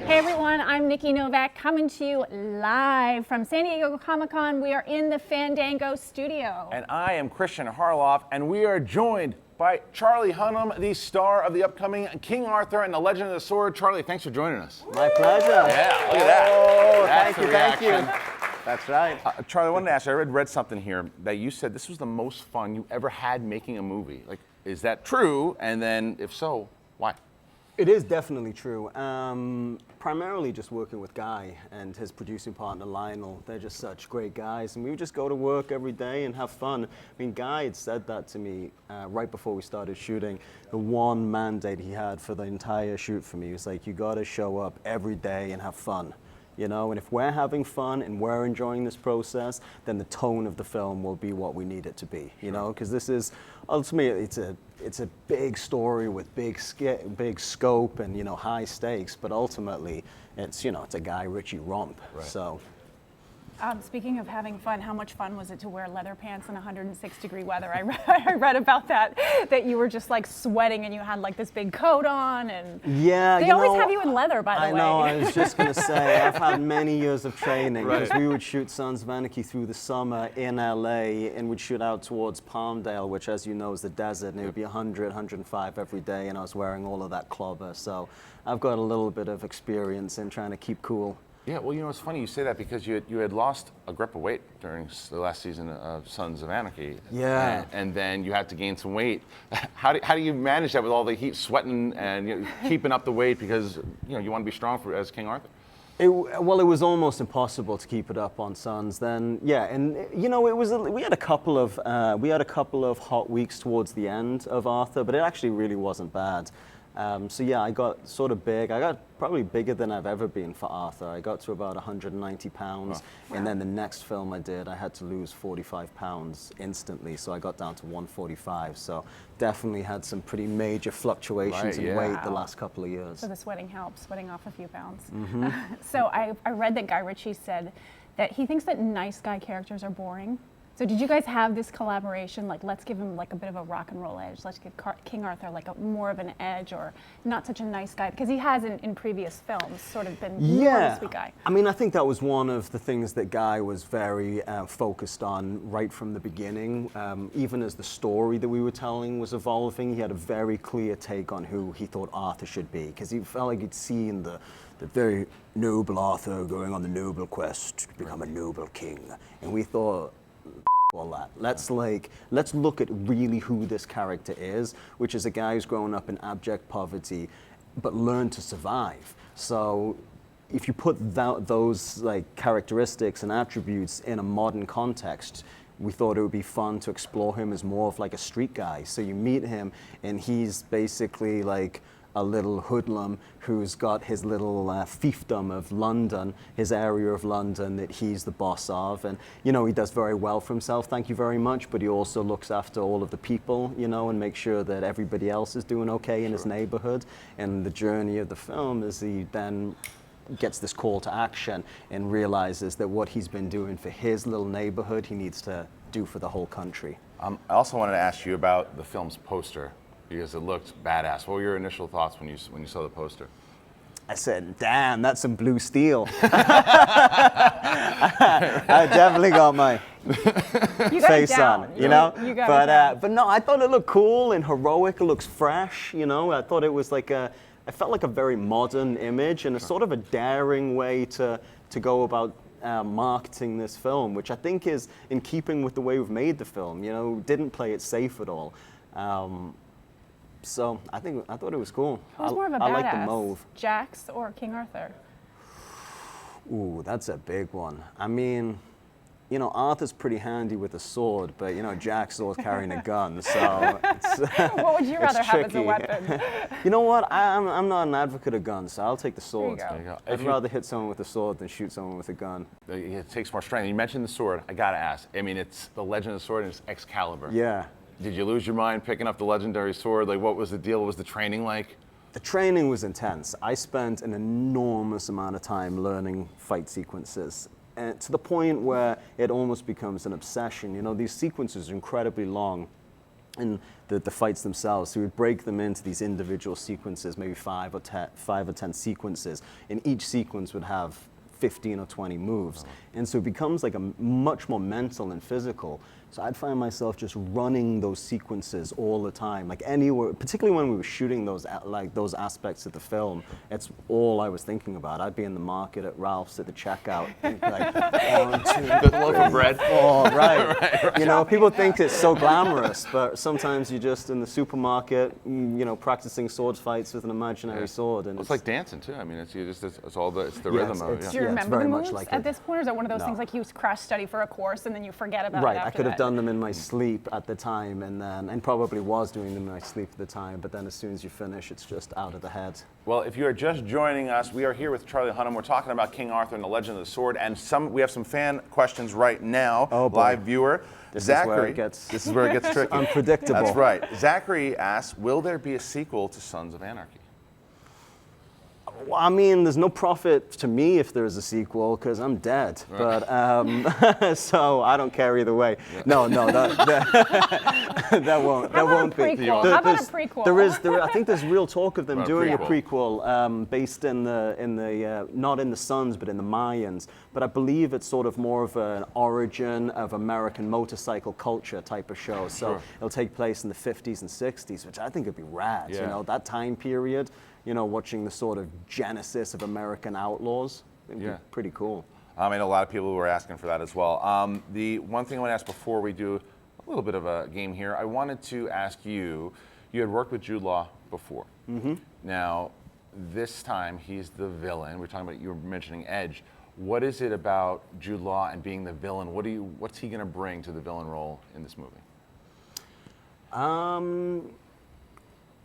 Hey everyone, I'm Nikki Novak coming to you live from San Diego Comic-Con. We are in the Fandango Studio. And I am Kristian Harloff, and we are joined by Charlie Hunnam, the star of the upcoming King Arthur and the Legend of the Sword. Charlie, thanks for joining us. My pleasure. Yeah, look at that. Oh, That's thank you. That's right. Charlie, I wanted to ask you, I read something here that you said this was the most fun you ever had making a movie. Like, is that true? And then, if so, why? It is definitely true. Primarily just working with Guy and his producing partner Lionel. They're just such great guys, and we would just go to work every day and have fun. I mean, Guy had said that to me right before we started shooting. The one mandate he had for the entire shoot for me was like, you got to show up every day and have fun. You know, and if we're having fun and we're enjoying this process, then the tone of the film will be what we need it to be. You know, because this is ultimately it's a big story with big scope and, you know, high stakes. But ultimately, it's, you know, it's a Guy Ritchie romp. Right. So. Speaking of having fun, how much fun was it to wear leather pants in 106-degree weather? I read about that you were just like sweating and you had like this big coat on, and yeah, they always have you in leather, by the way. I know, I was just going to say, I've had many years of training, because we would shoot Sons of Anarchy through the summer in LA, and we'd shoot out towards Palmdale, which, as you know, is the desert, and it would be 100, 105 every day, and I was wearing all of that clobber, so I've got a little bit of experience in trying to keep cool. Yeah, well, you know, it's funny you say that, because you had lost a grip of weight during the last season of Sons of Anarchy. Yeah. And then you had to gain some weight. How do you manage that with all the heat, sweating, and, you know, keeping up the weight, because, you know, you want to be strong as King Arthur? Well, it was almost impossible to keep it up on Sons then. Yeah, and you know, we had a couple of hot weeks towards the end of Arthur, but it actually really wasn't bad. So yeah, I got sort of big. I got probably bigger than I've ever been for Arthur. I got to about 190 pounds. Wow. And then the next film I did, I had to lose 45 pounds instantly. So I got down to 145. So definitely had some pretty major fluctuations in weight the last couple of years. So the sweating helps, sweating off a few pounds. Mm-hmm. So I read that Guy Ritchie said that he thinks that nice guy characters are boring. So did you guys have this collaboration, like, let's give him like a bit of a rock and roll edge, let's give King Arthur like more of an edge, or not such a nice guy, because he has in previous films sort of been more of a sweet guy? I mean, I think that was one of the things that Guy was very focused on right from the beginning. Even as the story that we were telling was evolving, he had a very clear take on who he thought Arthur should be, because he felt like he'd seen the very noble Arthur going on the noble quest to become a noble king. And we thought, all that. Let's look at really who this character is, which is a guy who's grown up in abject poverty, but learned to survive. So if you put those like characteristics and attributes in a modern context, we thought it would be fun to explore him as more of like a street guy. So you meet him, and he's basically like a little hoodlum who's got his little fiefdom of London, his area of London that he's the boss of. And, you know, he does very well for himself, thank you very much, but he also looks after all of the people, you know, and makes sure that everybody else is doing okay in his neighborhood. And the journey of the film is he then gets this call to action and realizes that what he's been doing for his little neighborhood, he needs to do for the whole country. I also wanted to ask you about the film's poster, because it looked badass. What were your initial thoughts when you saw the poster? I said, damn, that's some blue steel. I definitely got my face on, you know? But no, I thought it looked cool and heroic. It looks fresh, you know? I thought it was like I felt like a very modern image and a sort of a daring way to go about marketing this film, which I think is in keeping with the way we've made the film, you know? Didn't play it safe at all. So I thought it was cool. Who's more of a badass? I like the mauve. Jax or King Arthur? Ooh, that's a big one. I mean, you know, Arthur's pretty handy with a sword, but, you know, Jack's always carrying a gun, so it's what would you rather have as a weapon? You know what? I'm not an advocate of guns, so I'll take the sword. There you go. I'd rather hit someone with a sword than shoot someone with a gun. It takes more strength. You mentioned the sword. I gotta ask. I mean, it's the Legend of the Sword and it's Excalibur. Yeah. Did you lose your mind picking up the legendary sword? Like, what was the deal? What was the training like? The training was intense. I spent an enormous amount of time learning fight sequences, and to the point where it almost becomes an obsession. You know, these sequences are incredibly long. in the fights themselves. So we would break them into these individual sequences, maybe 5 or 10 sequences, and each sequence would have 15 or 20 moves. And so it becomes like a much more mental and physical. So I'd find myself just running those sequences all the time, like anywhere, particularly when we were shooting those aspects of the film. It's all I was thinking about. I'd be in the market at Ralph's at the checkout, like 1, 2, The loaf of bread. oh, right. You know, people think it's so glamorous, but sometimes you're just in the supermarket, you know, practicing sword fights with an imaginary sword. And It's like dancing too. I mean, it's all the Yeah, rhythm of it. it's- Do you Yeah, remember the very much moves like at it. this point, or is it one of those No. things like you crash study for a course and then you forget about Right, it I after could have that? done them in my sleep at the time, and probably was doing them in my sleep at the time, but then as soon as you finish, it's just out of the head. Well, if you are just joining us, we are here with Charlie Hunnam. We're talking about King Arthur and the Legend of the Sword, and we have some fan questions right now. Oh, boy. Live viewer. This is Zachary. where it gets- This is where it gets tricky. Unpredictable. That's right. Zachary asks, will there be a sequel to Sons of Anarchy? Well, I mean, there's no profit to me if there's a sequel because I'm dead. But so I don't care either way. No, that won't. How about a be. prequel? How about a prequel? I think there's real talk of them About a doing prequel. a prequel based in the not in the Suns but in the Mayans. But I believe it's sort of more of an origin of American motorcycle culture type of show. So Sure. it'll take place in the 50s and 60s, which I think would be rad. Yeah. You know, that time period. You know, watching the sort of genesis of American outlaws. It'd be pretty cool. I know a lot of people were asking for that as well. The one thing I want to ask before we do a little bit of a game here, I wanted to ask you, you had worked with Jude Law before. Mm-hmm. Now, this time he's the villain. We're talking about, you were mentioning Edge. What is it about Jude Law and being the villain? What's he going to bring to the villain role in this movie?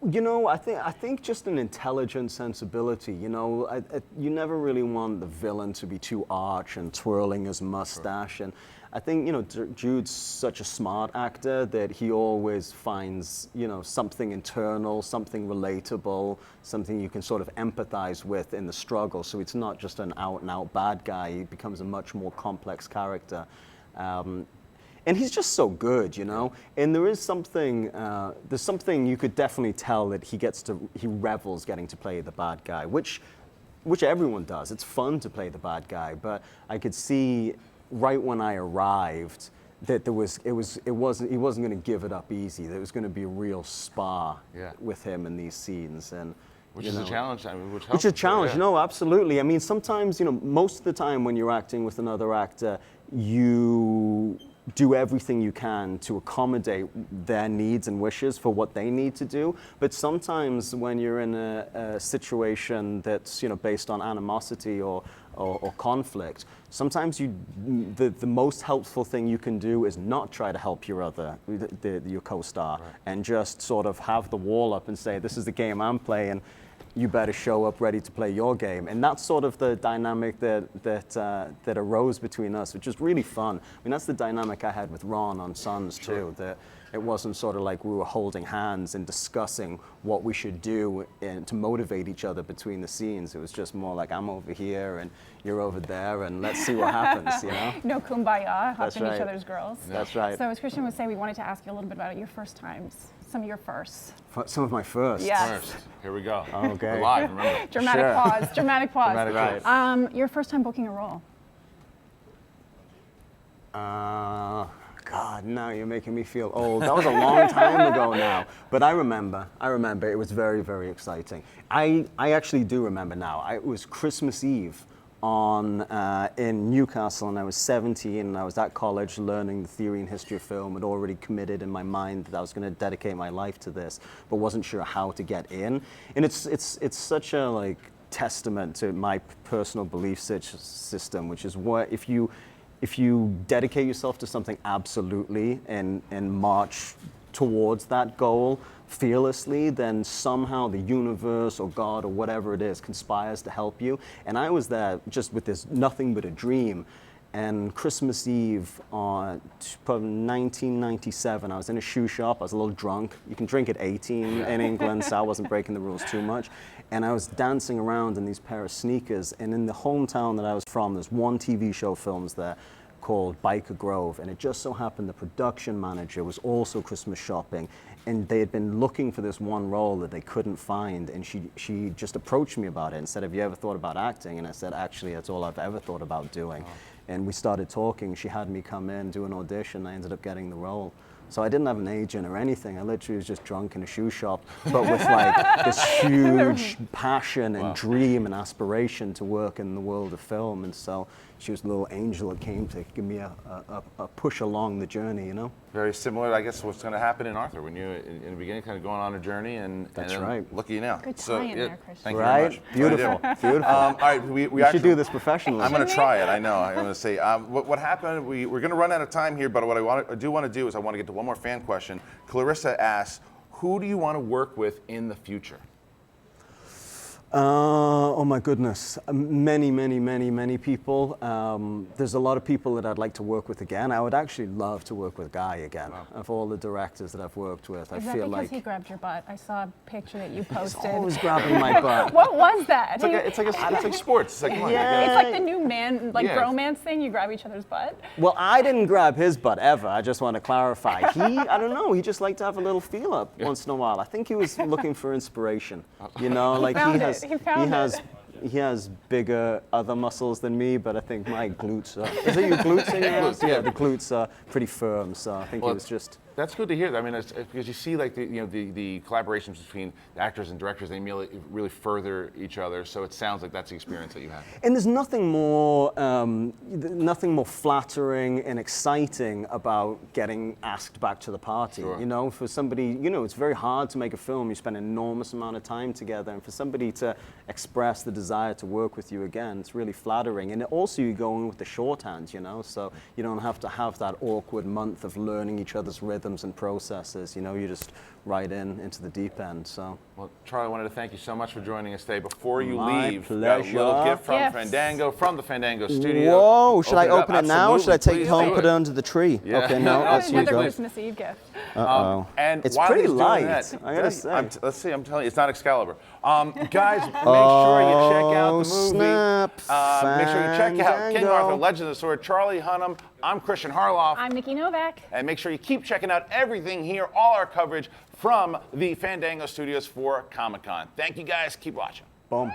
You know, I think just an intelligent sensibility. You know, you never really want the villain to be too arch and twirling his mustache. And I think, you know, Jude's such a smart actor that he always finds, you know, something internal, something relatable, something you can sort of empathize with in the struggle. So it's not just an out-and-out bad guy. He becomes a much more complex character. And he's just so good, you know. And there is something, there's something you could definitely tell that he revels getting to play the bad guy, which everyone does. It's fun to play the bad guy, but I could see right when I arrived that he wasn't going to give it up easy. There was going to be a real spar with him in these scenes, and Which is a challenge. I mean, which is a challenge. No, absolutely. I mean, sometimes, you know, most of the time when you're acting with another actor, you do everything you can to accommodate their needs and wishes for what they need to do. But sometimes when you're in a situation that's, you know, based on animosity or conflict, sometimes the most helpful thing you can do is not try to help your co-star, and just sort of have the wall up and say, this is the game I'm playing, you better show up ready to play your game. And that's sort of the dynamic that arose between us, which is really fun. I mean, that's the dynamic I had with Ron on Sons too, that it wasn't sort of like we were holding hands and discussing what we should do to motivate each other between the scenes. It was just more like, I'm over here and you're over there, and let's see what happens, you know? No kumbaya, hopping right. each other's girls. That's right. So as Kristian was saying, we wanted to ask you a little bit about your first times, some of your firsts. Some of my firsts. Yes. First, here we go. Okay. We're live, remember? Dramatic Sure. pause, dramatic pause. Dramatic Right. pause. Your first time booking a role? God, now you're making me feel old. That was a long time ago now. But I remember. It was very, very exciting. I actually do remember now. It was Christmas Eve in Newcastle, and I was 17, and I was at college learning the theory and history of film. I'd already committed in my mind that I was going to dedicate my life to this, but wasn't sure how to get in. And it's such a like testament to my personal belief system, which is what if you dedicate yourself to something absolutely and march towards that goal fearlessly, then somehow the universe or God or whatever it is conspires to help you. And I was there just with this nothing but a dream. And Christmas Eve on 1997, I was in a shoe shop. I was a little drunk. You can drink at 18 in England, so I wasn't breaking the rules too much. And I was dancing around in these pair of sneakers. And in the hometown that I was from, there's one TV show films there called Biker Grove, and it just so happened the production manager was also Christmas shopping, and they had been looking for this one role that they couldn't find, and she just approached me about it and said, have you ever thought about acting? And I said, actually, that's all I've ever thought about doing. Oh. And we started talking. She had me come in, do an audition. I ended up getting the role. So I didn't have an agent or anything. I literally was just drunk in a shoe shop, but with like this huge passion and dream and aspiration to work in the world of film. And so she was the little angel that came to give me a push along the journey, you know? Very similar, I guess, what's going to happen in Arthur when you, in the beginning, kind of going on a journey, and that's and right. Look at you now. Good tie in there, Kristian. Thank you very much. Beautiful, beautiful. All right, we should do this professionally. I'm going to try it. I know. I'm going to say what happened. We're going to run out of time here, but what I do want to do is I want to get to one more fan question. Clarissa asks, who do you want to work with in the future? Oh my goodness, many people. There's a lot of people that I'd like to work with again. I would actually love to work with Guy again. Wow. Of all the directors that I've worked with, I feel like he grabbed your butt? I saw a picture that you posted. He's always grabbing my butt. What was that? It's like sports. It's like, It's like the new man, bromance thing. You grab each other's butt. Well, I didn't grab his butt ever. I just want to clarify. I don't know. He just liked to have a little feel up once in a while. I think he was looking for inspiration. You know, like he has bigger other muscles than me, but I think my glutes are. Is it your glutes in yours? Yeah, the glutes are pretty firm, so I think it was just. That's good to hear. I mean, it's, because you see, like the collaborations between the actors and directors, they really further each other. So it sounds like that's the experience that you had. And there's nothing more flattering and exciting about getting asked back to the party. Sure. You know, for somebody, you know, it's very hard to make a film. You spend an enormous amount of time together, and for somebody to express the desire to work with you again, it's really flattering. And also, you go in with the shorthand, you know, so you don't have to have that awkward month of learning each other's rhythms and processes. You know, you just right into the deep end. So, well, Charlie, I wanted to thank you so much for joining us today. Before you leave, pleasure. You got a little gift from Fandango, from the Fandango Studio. Whoa! Should I open it now? Or should I take it home and put it it under the tree? Yeah. Okay, no. Another Christmas Eve gift. And it's while pretty he's doing light. that, I gotta say. Let's see. I'm telling you, it's not Excalibur. Guys, make sure you check out the movie. Snap, make sure you check out King Fandango. Arthur: Legend of the Sword. Charlie Hunnam. I'm Kristian Harloff. I'm Nikki Novak. And make sure you keep checking out everything here, all our coverage from the Fandango Studios for Comic-Con. Thank you guys. Keep watching. Boom.